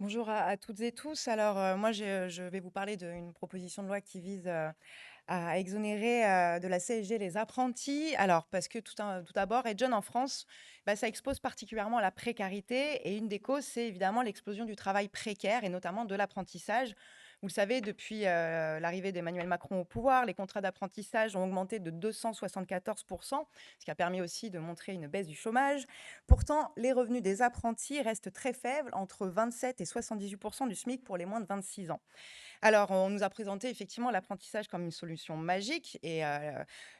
Bonjour à toutes et tous. Alors, moi, je vais vous parler d'une proposition de loi qui vise, à exonérer, de la CSG les apprentis. Alors, parce que tout d'abord, être jeune en France, bah, ça expose particulièrement à la précarité et une des causes, c'est évidemment l'explosion du travail précaire et notamment de l'apprentissage. Vous le savez, depuis, l'arrivée d'Emmanuel Macron au pouvoir, les contrats d'apprentissage ont augmenté de 274, ce qui a permis aussi de montrer une baisse du chômage. Pourtant, les revenus des apprentis restent très faibles, entre 27 et 78 du SMIC pour les moins de 26 ans. Alors, on nous a présenté effectivement l'apprentissage comme une solution magique et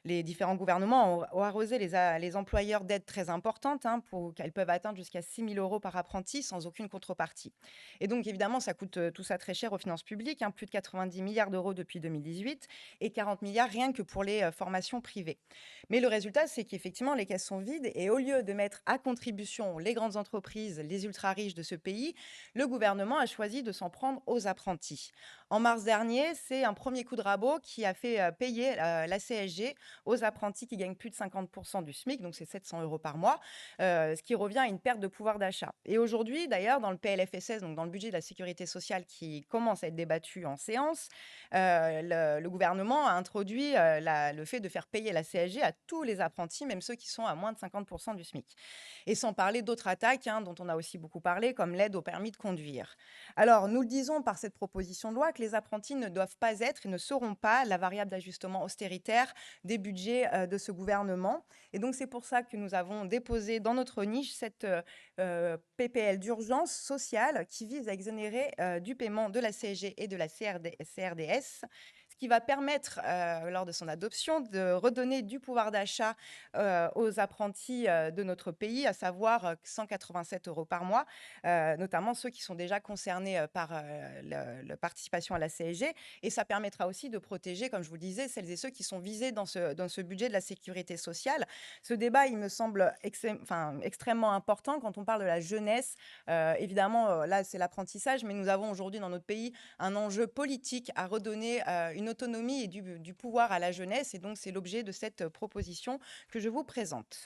les différents gouvernements ont arrosé les employeurs d'aides très importantes, hein, pour qu'elles peuvent atteindre jusqu'à 6 000 € par apprenti sans aucune contrepartie. Et donc, évidemment, ça coûte tout ça très cher aux finances publiques, hein, plus de 90 milliards d'euros depuis 2018 et 40 milliards rien que pour les formations privées. Mais le résultat, c'est qu'effectivement, les caisses sont vides et au lieu de mettre à contribution les grandes entreprises, les ultra riches de ce pays, le gouvernement a choisi de s'en prendre aux apprentis. En mars dernier, c'est un premier coup de rabot qui a fait payer la CSG aux apprentis qui gagnent plus de 50 du SMIC, donc c'est 700 € par mois, ce qui revient à une perte de pouvoir d'achat. Et aujourd'hui, d'ailleurs, dans le PLFSS, donc dans le budget de la sécurité sociale qui commence à être débattu en séance, le gouvernement a introduit le fait de faire payer la CSG à tous les apprentis, même ceux qui sont à moins de 50 du SMIC. Et sans parler d'autres attaques, hein, dont on a aussi beaucoup parlé, comme l'aide au permis de conduire. Alors, nous le disons par cette proposition de loi que les apprentis ne doivent pas être et ne seront pas la variable d'ajustement austéritaire des budgets de ce gouvernement. Et donc, c'est pour ça que nous avons déposé dans notre niche cette PPL d'urgence sociale qui vise à exonérer du paiement de la CSG et de la CRDS, ce qui va permettre, lors de son adoption, de redonner du pouvoir d'achat aux apprentis de notre pays, à savoir 187 € par mois, notamment ceux qui sont déjà concernés par la participation à la CSG. Et ça permettra aussi de protéger, comme je vous le disais, celles et ceux qui sont visés dans ce budget de la sécurité sociale. Ce débat, il me semble extrêmement important quand on parle de la jeunesse. Évidemment, là, c'est l'apprentissage, mais nous avons aujourd'hui dans notre pays un enjeu politique à redonner une autonomie et du pouvoir à la jeunesse. Et donc, c'est l'objet de cette proposition que je vous présente.